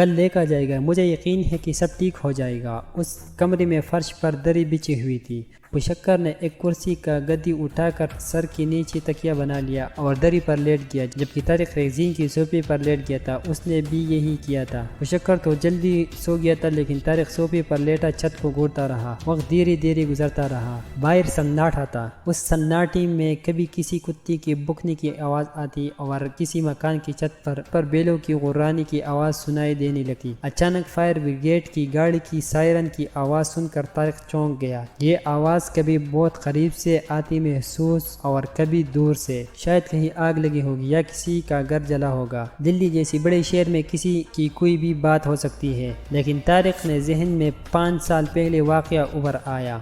کل لے کر جائے گا، مجھے یقین ہے کہ سب ٹھیک ہو جائے گا۔ اس کمرے میں فرش پر دری بچھی ہوئی تھی۔ پشکر نے ایک کرسی کا گدی اٹھا کر سر کے نیچے تکیہ بنا لیا اور دری پر لیٹ گیا، جبکہ طارق ریزین کی صوفے پر لیٹ گیا تھا۔ اس نے بھی یہی کیا تھا۔ پشکر تو جلدی سو گیا تھا، لیکن طارق صوفے پر لیٹا چھت کو گھورتا رہا۔ وقت دھیرے دھیرے گزرتا رہا۔ باہر سناٹا تھا۔ اس سناٹے میں کبھی کسی کتے کے بھونکنے کی آواز آتی اور کسی مکان کی چھت پر بیلوں کی غرانے کی آواز سنائی دینے لگتی۔ اچانک فائر بریگیڈ کی گاڑی کی سائرن کی آواز سن کر طارق چونک گیا۔ یہ آواز کبھی بہت قریب سے آتی محسوس اور کبھی دور سے، شاید کہیں آگ لگی ہوگی یا کسی کا گھر جلا ہوگا۔ دلی جیسے بڑے شہر میں کسی کی کوئی بھی بات ہو سکتی ہے، لیکن طارق نے ذہن میں 5 سال پہلے واقعہ ابھر آیا۔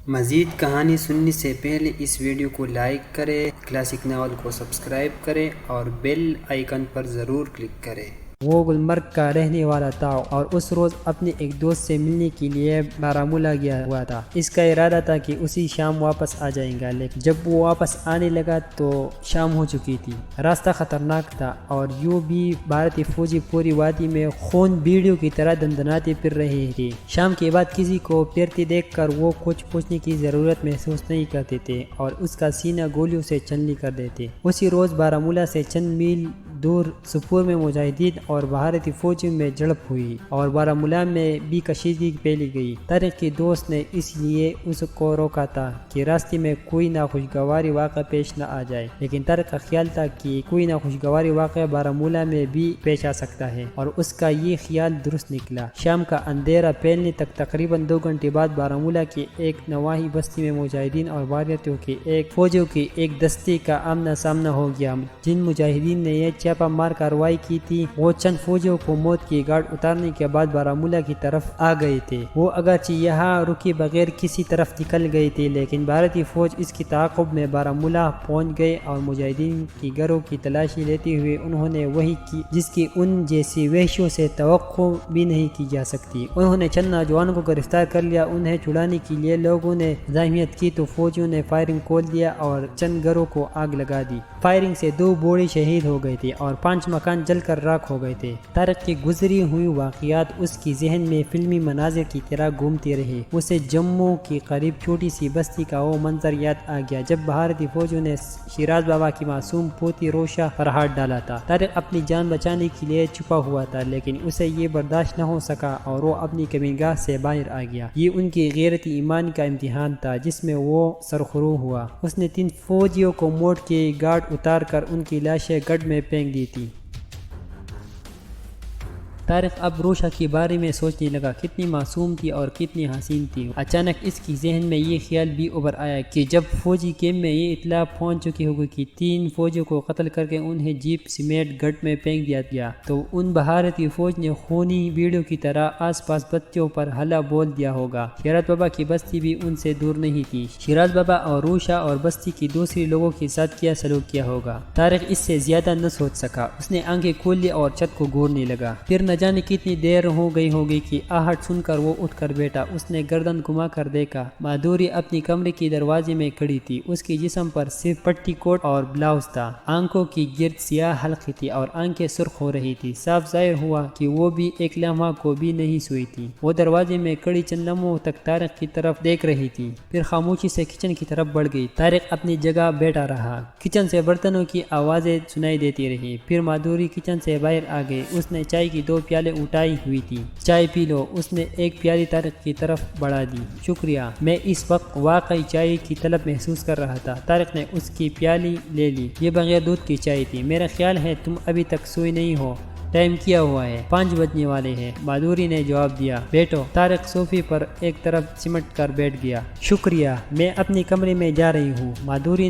مزید کہانی سننے سے پہلے اس ویڈیو کو لائک کریں، کلاسک ناول کو سبسکرائب کریں اور بیل آئیکن پر ضرور کلک کریں۔ وہ گلمرگ کا رہنے والا تھا اور اس روز اپنے ایک دوست سے ملنے کے لیے بارہمولہ گیا ہوا تھا۔ اس کا ارادہ تھا کہ اسی شام واپس آ جائے گا، لیکن جب وہ واپس آنے لگا تو شام ہو چکی تھی۔ راستہ خطرناک تھا اور یوں بھی بھارتی فوجی پوری وادی میں خون بیڑیوں کی طرح دندناتے پھر رہے تھے۔ شام کے بعد کسی کو پھرتے دیکھ کر وہ کچھ پوچھنے کی ضرورت محسوس نہیں کرتے تھے اور اس کا سینہ گولیوں سے چھلنی کر دیتے۔ اسی روز بارہمولہ سے چند میل دور سوپور میں مجاہدین اور بھارتی فوجیوں میں جھڑپ ہوئی اور بارہمولہ میں بھی کشیدگی پھیلی گئی۔ طارق کے دوست نے اس لیے اس کو روکا تھا کہ راستے میں کوئی ناخوشگوار واقعہ پیش نہ آ جائے، لیکن طارق کا خیال تھا کہ کوئی ناخوشگوار واقعہ بارہمولہ میں بھی پیش آ سکتا ہے اور اس کا یہ خیال درست نکلا۔ شام کا اندھیرا پھیلنے تک تقریباً 2 گھنٹے بعد بارہمولہ کے ایک نواحی بستی میں مجاہدین اور بھارتیوں کے فوجیوں کے ایک دستے کا آمنا سامنا ہو گیا۔ جن مجاہدین نے یہ چھاپہ مار کارروائی کی تھی، وہ چند فوجیوں کو موت کی گھاٹ اتارنے کے بعد بارہمولہ کی طرف آ گئے تھے۔ وہ اگرچہ یہاں رکے بغیر کسی طرف نکل گئے تھے، لیکن بھارتی فوج اس کی تعاقب میں بارہمولہ پہنچ گئے اور مجاہدین کی گھروں کی تلاشی لیتے ہوئے انہوں نے وہی کی جس کی ان جیسی وحشیوں سے توقع بھی نہیں کی جا سکتی۔ انہوں نے چند نوجوانوں کو گرفتار کر لیا۔ انہیں چھڑانے کے لیے لوگوں نے مزاحمت کی تو فوجیوں نے فائرنگ کھول دیا اور چند گھروں کو آگ لگا دی۔ فائرنگ سے 2 بوڑھے شہید ہو گئے تھے اور 5 مکان جل کر راکھ ہو گئے تھے۔ طارق کے گزری ہوئی واقعات اس کی ذہن میں فلمی مناظر کی طرح گھومتے رہے۔ اسے جموں کے قریب چھوٹی سی بستی کا وہ منظر یاد آ گیا جب بھارتی فوجیوں نے شیراز بابا کی معصوم پوتی روشا پر ہاتھ ڈالا تھا۔ طارق اپنی جان بچانے کے لیے چھپا ہوا تھا، لیکن اسے یہ برداشت نہ ہو سکا اور وہ اپنی کمینگاہ سے باہر آ گیا۔ یہ ان کی غیرت ایمان کا امتحان تھا جس میں وہ سرخرو ہوا۔ اس نے 3 فوجیوں کو موت کے گھاٹ اتار کر ان کی لاشیں گڈھ میں پھینک دی تھی۔ طارق اب روشا کے بارے میں سوچنے لگا، کتنی معصوم تھی اور کتنی حسین تھی۔ اچانک اس کی ذہن میں یہ خیال بھی ابھر آیا کہ جب فوجی کیمپ میں یہ اطلاع پہنچ چکی ہوگی کہ 3 فوجیوں کو قتل کر کے انہیں جیپ سمیت گڈھ میں پھینک دیا گیا، تو ان بھارتی فوج نے خونی بیڑیوں کی طرح آس پاس بستیوں پر حملہ بول دیا ہوگا۔ شیراز بابا کی بستی بھی ان سے دور نہیں تھی۔ شیراز بابا اور روشا اور بستی کی دوسری لوگوں کے ساتھ کیا سلوک کیا ہوگا؟ طارق اس سے زیادہ نہ سوچ سکا۔ اس نے آنکھیں کھول لی اور چھت کو گھورنے لگا۔ پھر نہ جانے کتنی دیر ہو گئی ہوگی کہ آہٹ سن کر وہ اٹھ کر بیٹھا۔ اس نے گردن گھما کر دیکھا۔ مادھوری اپنی کمرے کے دروازے میں کھڑی تھی۔ اس کے جسم پر صرف پٹی کوٹ اور بلاؤز تھا۔ آنکھوں کی گرد سیاہ حلقے تھی اور آنکھیں سرخ ہو رہی تھی۔ صاف ظاہر ہوا کہ وہ بھی ایک لمحہ کو بھی نہیں سوئی تھی۔ وہ دروازے میں کھڑی چند لمحوں تک طارق کی طرف دیکھ رہی تھی، پھر خاموشی سے کچن کی طرف بڑھ گئی۔ طارق اپنی جگہ بیٹھا رہا۔ کچن سے برتنوں کی آوازیں سنائی دیتی رہی۔ پھر مادھوری کچن سے باہر آ گئی۔ اس نے چائے کی 2 پیالے اٹھائی ہوئی تھی۔ چائے پی لو۔ اس نے ایک پیالی طارق کی طرف بڑھا دی۔ شکریہ، میں اس وقت واقعی چائے کی طلب محسوس کر رہا تھا۔ طارق نے اس کی پیالی لے لی۔ یہ بغیر دودھ کی چائے تھی۔ میرا خیال ہے تم ابھی تک سوئی نہیں ہو، ٹائم کیا ہوا ہے، 5 بجنے والے ہیں، مادھوری نے جواب دیا۔ بیٹھو۔ طارق صوفے پر ایک طرف سمٹ کر بیٹھ گیا۔ شکریہ، میں اپنے کمرے میں جا رہی ہوں، مادھوری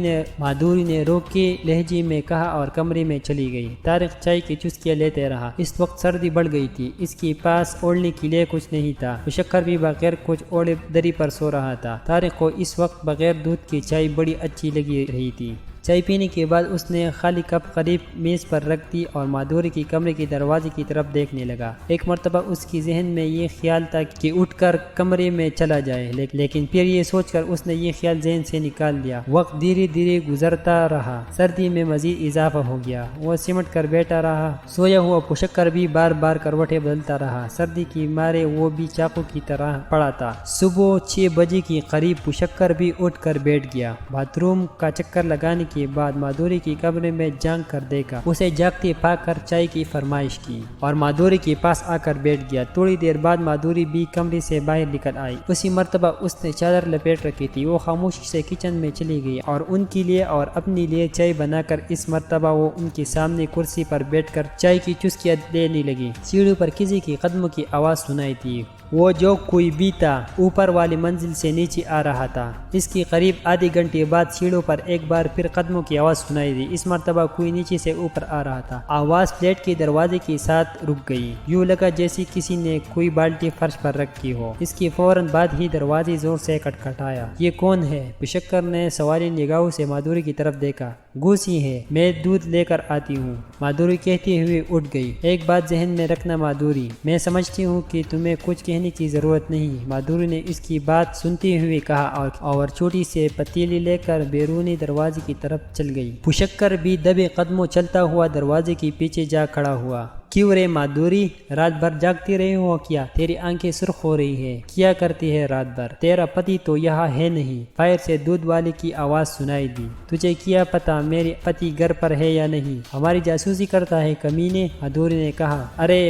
نے روکے لہجے میں کہا اور کمرے میں چلی گئی۔ طارق چائے کی چسکیاں لیتے رہا۔ اس وقت سردی بڑھ گئی تھی۔ اس کے پاس اوڑھنے کے لیے کچھ نہیں تھا۔ پشکر بھی بغیر کچھ اوڑھے دری پر سو رہا تھا۔ طارق کو اس وقت بغیر دودھ کی چائے بڑی اچھی لگی رہی تھی۔ چائے پینے کے بعد اس نے خالی کپ قریب میز پر رکھ دی اور مادھوری کی کمرے کے دروازے کی طرف دیکھنے لگا۔ ایک مرتبہ اس کی ذہن میں یہ خیال تھا کہ اٹھ کر کمرے میں چلا جائے، لیکن پھر یہ سوچ کر اس نے یہ خیال ذہن سے نکال دیا۔ وقت دھیرے دھیرے گزرتا رہا، سردی میں مزید اضافہ ہو گیا۔ وہ سمٹ کر بیٹھا رہا، سویا ہوا پشکر بھی بار بار کروٹیں بدلتا رہا، سردی کی مارے وہ بھی چاقو کی طرح پڑا تھا۔ صبح 6 بجے کے قریب پشکر بھی اٹھ کر بیٹھ گیا۔ باتھ روم کا چکر لگانے کے بعد مادھوری کی کمرے میں جھانک کر دیکھا، اسے جاگتے پا کر چائے کی فرمائش کی اور مادھوری کے پاس آ کر بیٹھ گیا۔ تھوڑی دیر بعد مادھوری بھی کمرے سے باہر نکل آئی۔ اسی مرتبہ اس نے چادر لپیٹ رکھی تھی۔ وہ خاموشی سے کچن میں چلی گئی اور ان کے لیے اور اپنے لیے چائے بنا کر اس مرتبہ وہ ان کے سامنے کرسی پر بیٹھ کر چائے کی چسکیاں لینے لگی۔ سیڑھیوں پر کسی کی قدموں کی آواز سنائی تھی۔ وہ جو کوئی بھی تھا اوپر والی منزل سے نیچے آ رہا تھا۔ اس کی قریب آدھے گھنٹے بعد سیڑھیوں پر ایک بار پھر قدموں کی آواز سنائی دی۔ اس مرتبہ کوئی نیچے سے اوپر آ رہا تھا۔ آواز فلیٹ کے دروازے کے ساتھ رک گئی، یوں لگا جیسے کسی نے کوئی بالٹی فرش پر رکھی ہو۔ اس کے فوراً بعد ہی دروازے زور سے کھٹکھٹایا۔ یہ کون ہے؟ پشکر نے سوالی نگاہوں سے مادھوری کی طرف دیکھا۔ گوسی ہے، میں دودھ لے کر آتی ہوں، مادھوری کہتے ہوئے اٹھ گئی۔ ایک بات ذہن میں رکھنا مادھوری، میں سمجھتی ہوں کہ تمہیں کچھ کہنے کی ضرورت نہیں، مادھوری نے اس کی بات سنتے ہوئے کہا اور چھوٹی سے پتیلی لے کر بیرونی دروازے کی طرف چل گئی۔ پشکر بھی دبے قدموں چلتا ہوا دروازے کے پیچھے جا کھڑا ہوا۔ کیوں رے مادھوری، رات بھر جاگتی رہی ہو کیا؟ تیری آنکھیں سرخ ہو رہی ہے، کیا کرتی ہے رات بھر؟ تیرا پتی تو یہاں ہے نہیں، باہر سے دودھ والے کی آواز سنائی دی۔ تجھے کیا پتا میرے پتی گھر پر ہے یا نہیں؟ ہماری جاسوسی کرتا ہے کمینے، مادھوری نے کہا۔ ارے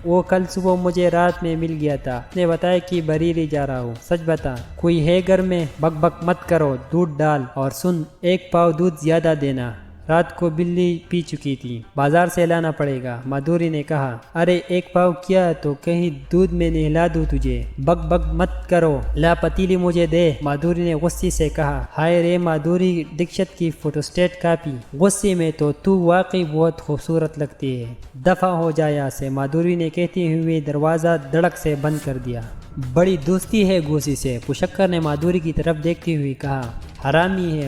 وہ کل صبح مجھے رات میں مل گیا تھا، اس نے بتایا کہ بریلی جا رہا ہوں، سچ بتا کوئی ہے گھر میں؟ بک بک مت کرو، دودھ ڈال، اور سن 1 پاؤ دودھ زیادہ دینا، رات کو بلی پی چکی تھی، بازار سے لانا پڑے گا، مادھوری نے کہا۔ ارے 1 پاؤ کیا تو کہیں دودھ میں نہلا دوں تجھے، بک بک مت کرو، لا پتیلی مجھے دے، مادھوری نے غصے سے کہا۔ ہائے رے مادھوری، دکشت کی فوٹوسٹیٹ کاپی، غصے میں تو واقعی بہت خوبصورت لگتی ہے، دفع ہو جائے یہاں سے، مادھوری نے کہتے ہوئے دروازہ دھڑک سے بند کر دیا۔ بڑی دوستی ہے گوسی سے، پشکر نے مادھوری کی طرف دیکھتے ہوئے کہا۔ حرامی ہے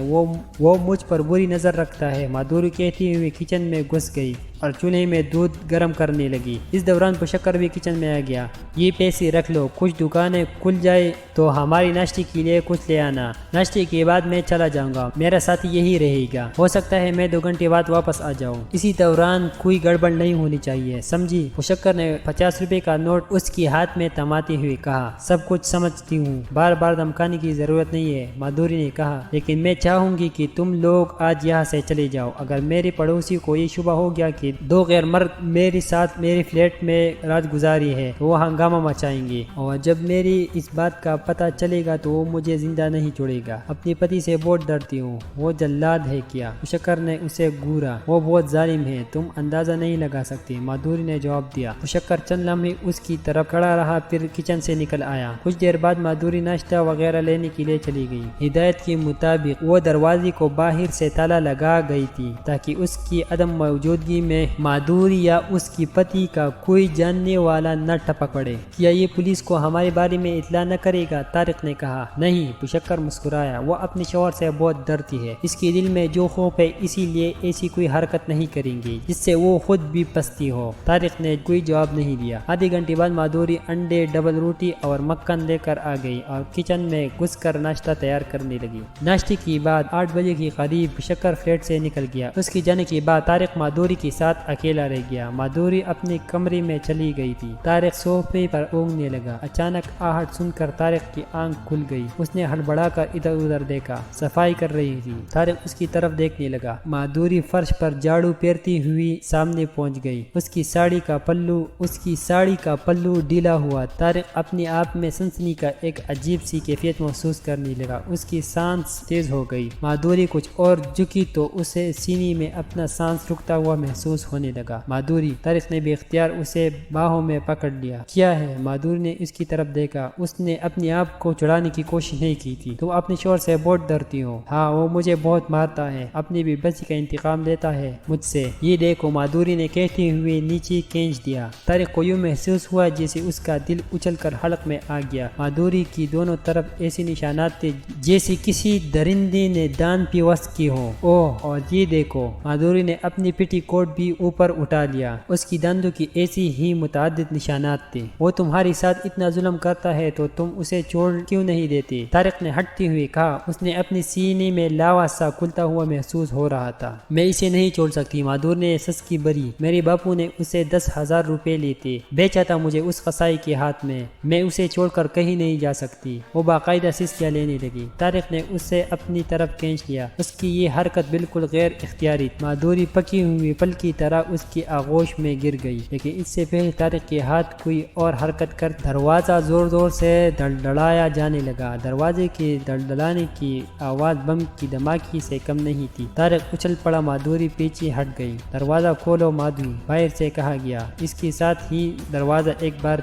وہ مجھ پر بری نظر رکھتا ہے، مادھوری کہتے ہوئے کچن میں گھس گئی اور چولہے میں دودھ گرم کرنے لگی۔ اس دوران پشکر بھی کچن میں آ گیا۔ یہ پیسے رکھ لو، کچھ دکانیں کھل جائے تو ہماری ناشتے کے لیے کچھ لے آنا، ناشتے کے بعد میں چلا جاؤں گا، میرا ساتھی یہی رہے گا، ہو سکتا ہے میں 2 گھنٹے بعد واپس آ جاؤں، اسی دوران کوئی گڑبڑ نہیں ہونی چاہیے، سمجھی؟ پشکر نے 50 روپے کا نوٹ اس کے ہاتھ میں تھماتے ہوئے کہا۔ سب کچھ سمجھتی ہوں، بار بار دھمکانے کی ضرورت نہیں ہے، مادھوری نے کہا، لیکن میں چاہوں گی کہ تم لوگ آج یہاں سے چلے جاؤ۔ اگر میرے پڑوسی کو یہ شبہ ہو گیا کہ 2 غیر مرد میرے ساتھ میری فلیٹ میں رات گزاری ہے تو وہ ہنگامہ مچائیں گے، اور جب میری اس بات کا پتہ چلے گا تو وہ مجھے زندہ نہیں چھوڑے گا۔ اپنے پتی سے بہت ڈرتی ہوں، وہ جلاد ہے کیا؟ پشکر نے اسے گھورا۔ وہ بہت ظالم ہے، تم اندازہ نہیں لگا سکتے، مادھوری نے جواب دیا۔ پشکر چند لمحے اس کی طرف کھڑا رہا، پھر کچن سے نکل آیا۔ کچھ دیر بعد مادھوری ناشتہ وغیرہ لینے کے لیے چلی گئی۔ ہدایت کے مطابق وہ دروازے کو باہر سے تالا لگا گئی تھی تاکہ اس کی عدم موجودگی میں مادھوری یا اس کی پتی کا کوئی جاننے والا نہ ٹپک پڑے۔ کیا یہ پولیس کو ہمارے بارے میں اطلاع نہ کرے گا؟ طارق نے کہا۔ نہیں، پشکر مسکرایا، وہ اپنے شوہر سے بہت ڈرتی ہے، اس کے دل میں جو خوف ہے اسی لیے ایسی کوئی حرکت نہیں کریں گی جس سے وہ خود بھی پستی ہو۔ طارق نے کوئی جواب نہیں دیا۔ آدھے گھنٹے بعد مادھوری انڈے، ڈبل روٹی اور مکھن لے کر آ گئی اور کچن میں گھس کر ناشتہ تیار کرنے لگی۔ ناشتے کے بعد 8 بجے کے قریب پشکر فلیٹ سے نکل گیا۔ اس کے جانے کے بعد طارق مادھوری کے ساتھ اکیلا رہ گیا۔ مادھوری اپنے کمرے میں چلی گئی تھی۔ طارق صوفے پر اونگنے لگا۔ اچانک آہٹ سن کر طارق کی آنکھ کھل گئی۔ اس نے ہڑبڑا کر ادھر ادھر دیکھا، صفائی کر رہی تھی۔ طارق اس کی طرف دیکھنے لگا۔ مادھوری فرش پر جھاڑو پھیرتی ہوئی سامنے پہنچ گئی۔ اس کی ساڑی کا پلو ڈھیلا ہوا۔ طارق اپنے آپ میں سنسنی کا ایک عجیب سی کیفیت محسوس کرنے لگا۔ اس کی سانس تیز ہو گئی۔ مادھوری کچھ اور جھکی تو اسے سینے میں اپنا سانس رکتا ہوا محسوس محسوس ہونے لگا۔ مادھوری، طارق نے بے اختیار اسے باہوں میں پکڑ لیا۔ کیا ہے؟ مادھوری نے اس کی طرف دیکھا۔ اس نے اپنے آپ کو چھڑانے کی کوشش نہیں کی تھی۔ تم اپنے شوہر سے بہت ڈرتی ہو۔ ہاں، وہ مجھے بہت مارتا ہے، اپنی بھی بچی کا انتقام لیتا ہے مجھ سے۔ یہ دیکھو، مادھوری نے کہتے ہوئے نیچے کھینچ دیا۔ طارق کو یوں محسوس ہوا جیسے اس کا دل اچھل کر حلق میں آ گیا۔ مادھوری کی دونوں طرف ایسے نشانات تھے جیسے کسی درندے نے دان پی وسط کی ہو۔ اوہ، اور یہ دیکھو، مادھوری نے اپنی پٹی کوٹ بھی اوپر اٹھا لیا۔ اس کی دندوں کی ایسی ہی متعدد نشانات تھے۔ وہ تمہارے ساتھ اتنا ظلم کرتا ہے تو تم اسے چھوڑ کیوں نہیں دیتے؟ طارق نے ہٹتے ہوئے کہا۔ اس نے اپنے سینے میں لاوا سا کھلتا ہوا محسوس ہو رہا تھا۔ میں اسے نہیں چھوڑ سکتی، مادھوری نے سسکی بری۔ میرے باپو نے اسے 10,000 روپے لیتے بیچا تھا مجھے اس قصائی کے ہاتھ میں اسے چھوڑ کر کہیں نہیں جا سکتی۔ وہ باقاعدہ سسکیاں لینے لگی۔ طارق نے اسے اپنی طرف کھینچ لیا۔ اس کی یہ حرکت بالکل غیر اختیاری تھی۔ مادھوری پکی ہوئی پھل کی طرح اس کی آغوش میں گر گئی، لیکن اس سے پہلے طارق کے ہاتھ کوئی اور حرکت کر دروازہ زور زور سے دھڑدھڑایا جانے لگا۔ دروازے کے دھڑدھڑانے کی آواز بم کی دھماکے سے کم نہیں تھی۔ طارق اچھل پڑا، مادھوری پیچھے ہٹ گئی۔ دروازہ کھولو مادھوری، باہر سے کہا گیا۔ اس کے ساتھ ہی دروازہ ایک بار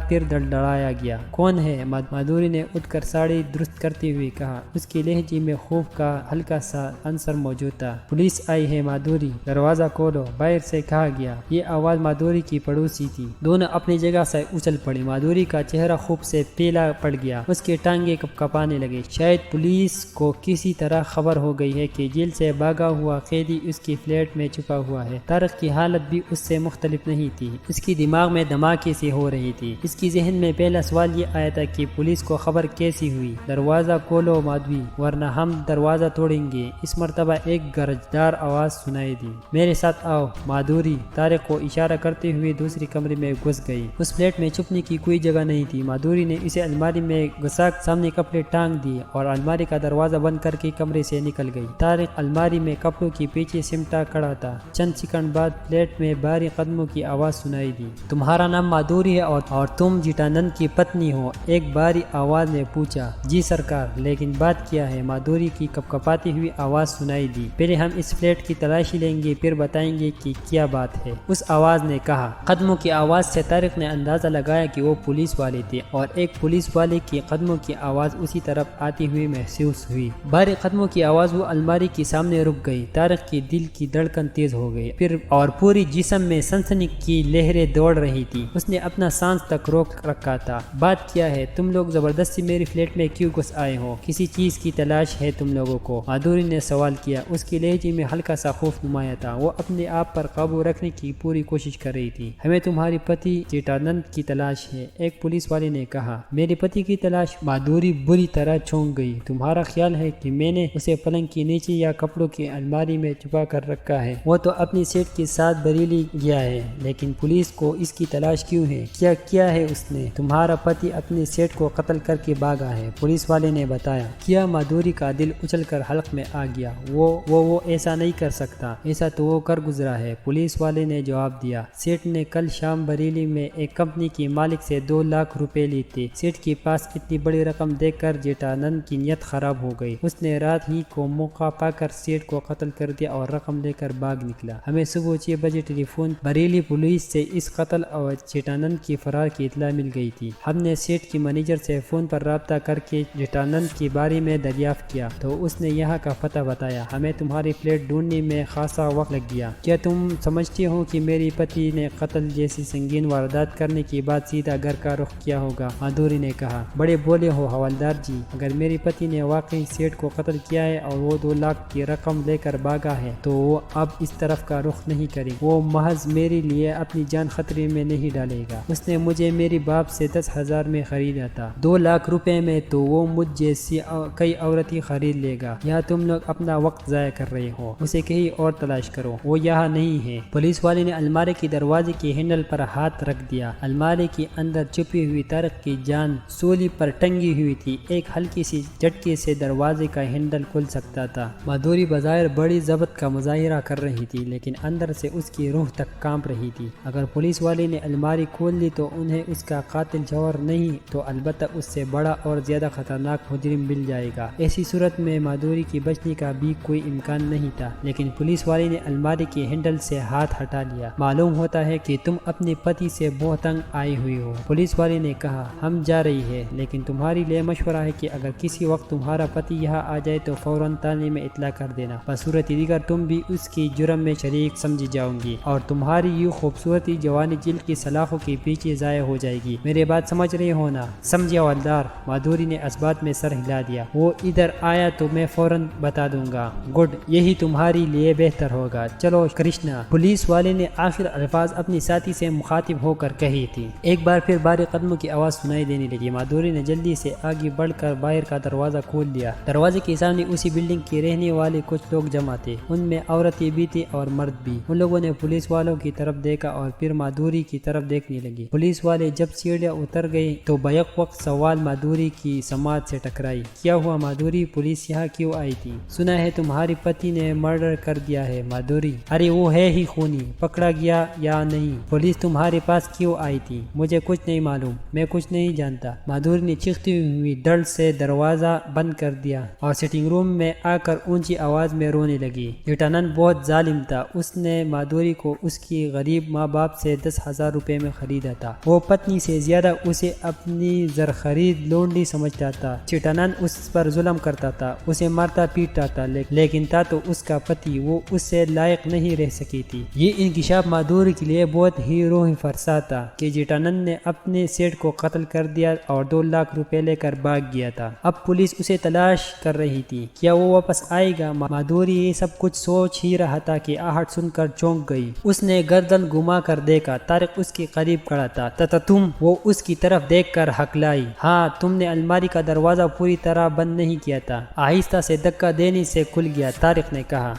پھر دھڑدھڑایا گیا۔ کون ہے؟ مادھوری نے اٹھ کر ساڑی درست کرتے ہوئے کہا۔ اس کے لہجے میں خوف کا ہلکا سا عنصر موجود تھا۔ پولیس آئی ہے مادھوری، دروازہ کھولو، باہر سے کہا گیا۔ یہ آواز مادھوری کی پڑوسی تھی۔ دونوں اپنی جگہ سے اچھل پڑے۔ مادھوری کا چہرہ خوف سے پیلا پڑ گیا، اس کے ٹانگیں کپکپانے لگے۔ شاید پولیس کو کسی طرح خبر ہو گئی ہے کہ جیل سے بھاگا ہوا قیدی اس کی فلیٹ میں چھپا ہوا ہے۔ طارق کی حالت بھی اس سے مختلف نہیں تھی۔ اس کی دماغ میں دھماکے سے ہو رہی تھی۔ اس کی ذہن میں پہلا سوال یہ آیا تھا کہ پولیس کو خبر کیسی ہوئی؟ دروازہ کھولو مادھوری، ورنہ ہم دروازہ توڑیں گے۔ اس مرتبہ ایک گرجدار آواز سنائی دی۔ میرے ساتھ آؤ مادھوری، طارق کو اشارہ کرتے ہوئے دوسری کمرے میں گھس گئی۔ اس فلیٹ میں چھپنے کی کوئی جگہ نہیں تھی۔ مادھوری نے اسے الماری میں گھسا کر سامنے کپڑے ٹانگ دیے اور الماری کا دروازہ بند کر کے کمرے سے نکل گئی۔ طارق الماری میں کپڑوں کے پیچھے سمٹا کھڑا تھا۔ چند سیکنڈ بعد فلیٹ میں بھاری قدموں کی آواز سنائی دی۔ تمہارا نام مادھوری ہے اور تم جیتانند کی پتنی ہو؟ ایک بھاری آواز نے پوچھا۔ جی سرکار، لیکن بات کیا ہے؟ مادھوری کی کپکپاتی ہوئی آواز سنائی دی۔ پہلے ہم اس فلیٹ کی تلاشی لیں گے، پھر بتائیں گے کہ کیا بات ہے، اس آواز نے کہا۔ قدموں کی آواز سے طارق نے اندازہ لگایا کہ وہ پولیس والے تھے اور ایک پولیس والے کی قدموں کی آواز اسی طرف آتی ہوئی محسوس ہوئی۔ بھاری قدموں کی آواز وہ الماری کے سامنے رک گئی۔ طارق کے دل کی دھڑکن تیز ہو گئی اور پوری جسم میں سنسنی کی لہریں دوڑ رہی تھی۔ اس نے اپنا سانس تک روک رکھا تھا۔ بات کیا ہے؟ تم لوگ زبردستی میری فلیٹ میں کیوں گھس آئے ہو؟ کسی چیز کی تلاش ہے تم لوگوں کو؟ مادھوری نے سوال کیا۔ اس کے لہجے میں ہلکا سا خوف نمایاں تھا۔ وہ اپنے آپ پر قابو رکھنے کی پوری کوشش کر رہی تھی۔ ہمیں تمہاری پتی جیتانند کی تلاش ہے، ایک پولیس والے نے کہا۔ میرے پتی کی تلاش؟ مادھوری بری طرح چونک گئی۔ تمہارا خیال ہے کہ میں نے اسے پلنگ کے نیچے یا کپڑوں کی الماری میں چھپا کر رکھا ہے؟ وہ تو اپنی سیٹ کے ساتھ بریلی گیا ہے، لیکن پولیس کو اس کی تلاش کیوں ہے؟ کیا کیا ہے اس نے؟ تمہارا پتی اپنے سیٹ کو قتل کر کے بھاگا ہے، پولیس والے نے بتایا۔ کیا؟ مادھوری کا دل اچھل کر حلق میں آ گیا۔ وہ ایسا نہیں کر سکتا، ایسا تو وہ کر گزرا ہے، پولیس والے نے جواب دیا۔ سیٹ نے کل شام بریلی میں ایک کمپنی کے مالک سے 2 لاکھ روپے لیے تھے۔ سیٹ کے پاس اتنی بڑی رقم دیکھ کر جیتانند کی نیت خراب ہو گئی۔ اس نے رات ہی کو موقع پا کر سیٹ کو قتل کر دیا اور رقم لے کر بھاگ نکلا۔ ہمیں صبح 6 بجے ٹیلی فون بریلی پولیس سے اس قتل اور جیتانند کی فرار کی اطلاع مل گئی تھی۔ ہم نے سیٹ کے مینیجر سے فون پر رابطہ کر کے جیتانند کے بارے میں دریافت کیا تو اس نے یہاں کا پتہ بتایا۔ ہمیں تمہاری فلیٹ ڈھونڈنے میں خاصا وقت لگ گیا۔ کیا تم سمجھتے ہو کہ میری پتی نے قتل جیسی سنگین واردات کرنے کے بعد سیدھا گھر کا رخ کیا ہوگا؟ مادھوری نے کہا۔ بڑے بولے ہو حوالدار جی، اگر میری پتی نے واقعی سیٹ کو قتل کیا ہے اور وہ 2 لاکھ کی رقم لے کر بھاگا ہے تو وہ اب اس طرف کا رخ نہیں کرے، وہ محض میرے لیے اپنی جان خطرے میں نہیں ڈالے گا۔ اس نے مجھے میری باپ سے 10,000 میں خریدا تھا، 2 لاکھ روپے میں تو وہ مجھ جیسی کئی عورتیں خرید لے گا۔ یہاں تم لوگ اپنا وقت ضائع کر رہے ہو، اسے کہیں اور تلاش کرو، وہ یہاں نہیں ہے۔ پولیس والے نے الماری کے دروازے کے ہینڈل پر ہاتھ رکھ دیا۔ الماری کے اندر چھپی ہوئی طارق کی جان سولی پر ٹنگی ہوئی تھی۔ ایک ہلکی سی جھٹکے سے دروازے کا ہینڈل کھل سکتا تھا۔ مادھوری بظاہر بڑی ضبط کا مظاہرہ کر رہی تھی، لیکن اندر سے اس کی روح تک کانپ رہی تھی۔ اگر پولیس والے نے الماری کھول لی تو انہیں اس کا قاتل جوہر نہیں تو البتہ اس سے بڑا اور زیادہ خطرناک مجرم مل جائے گا۔ ایسی صورت میں مادھوری کی بچنے کا بھی کوئی کوئی امکان نہیں تھا، لیکن پولیس والے نے الماری کے ہینڈل سے ہاتھ ہٹا لیا۔ معلوم ہوتا ہے کہ تم اپنے پتی سے بہت تنگ آئی ہوئی ہو۔ پولیس والے نے کہا، ہم جا رہی ہے، لیکن تمہارے لیے مشورہ ہے کہ اگر کسی وقت تمہارا پتی یہاں آ جائے تو فوراً تانے میں اطلاع کر دینا، بصورت دیگر تم بھی اس کی جرم میں شریک سمجھی جاؤں گی اور تمہاری یہ خوبصورتی جوانی جلد کی سلاخوں کے پیچھے ضائع ہو جائے گی۔ میرے بات سمجھ رہے ہو نا؟ سمجھے حوالدار؟ مادھوری نے اس بات میں سر ہلا دیا۔ وہ ادھر آیا تو میں فوراً بتا دوں گا۔ گڈ، یہی تمہارے لیے بہتر ہوگا۔ چلو کرشنا، پولیس والے نے آخر الفاظ اپنی ساتھی سے مخاطب ہو کر کہی تھی۔ ایک بار پھر بھاری قدموں کی آواز سنائی دینے لگی۔ مادھوری نے جلدی سے آگے بڑھ کر باہر کا دروازہ کھول دیا۔ دروازے کے سامنے اسی بلڈنگ کے رہنے والے کچھ لوگ جمع تھے، ان میں عورتیں بھی تھیں اور مرد بھی۔ ان لوگوں نے پولیس والوں کی طرف دیکھا اور پھر مادھوری کی طرف دیکھنے لگے۔ پولیس والے جب سیڑھیاں اتر گئے تو بیک وقت سوال مادھوری کی سماعت سے ٹکرائی۔ کیا ہوا مادھوری؟ پولیس یہاں کیوں آئی تھی؟ سنا ہے تمہارے پتی نے مرڈر کر دیا ہے مادھوری۔ ارے وہ ہے ہی خونی، پکڑا گیا یا نہیں؟ پولیس تمہارے پاس کیوں آئی تھی؟ مجھے کچھ نہیں معلوم، میں کچھ نہیں جانتا۔ مادھوری نے چیختی ہوئی ڈر سے دروازہ بند کر دیا اور سٹنگ روم میں آ کر اونچی آواز میں رونے لگی۔ لیفٹیننٹ بہت ظالم تھا، اس نے مادھوری کو اس کی غریب ماں باپ سے 10,000 روپے میں خریدا تھا۔ وہ پتنی سے زیادہ اسے اپنی زرخرید لونڈی سمجھتا تھا۔ لیفٹیننٹ اس پر ظلم کرتا تھا، اسے مارتا پیٹتا تھا، لیکن تھا تو اس کا پتی، وہ اس سے لائق نہیں رہ سکی تھی۔ یہ انکشاف مادھوری کے لیے بہت ہی روح فرسا تھا کہ لیفٹیننٹ نے اپنے سیٹ کو قتل کر دیا اور 2 لاکھ روپے لے کر بھاگ گیا تھا۔ اب پولیس اسے تلاش کر رہی تھی۔ کیا وہ واپس آئے گا؟ مادھوری یہ سب کچھ سوچ ہی رہا تھا کہ آہٹ سن کر چونک گئی۔ اس نے گردن گھما کر دیکھا، طارق اس کے قریب کھڑا تھا۔ تم؟ وہ اس کی طرف دیکھ کر ہکلائی۔ ہاں، تم نے الماری کا دروازہ پوری طرح بند نہیں کیا تھا، آہستہ سے دھکا دینے سے کھل گیا، طارق نے کہا۔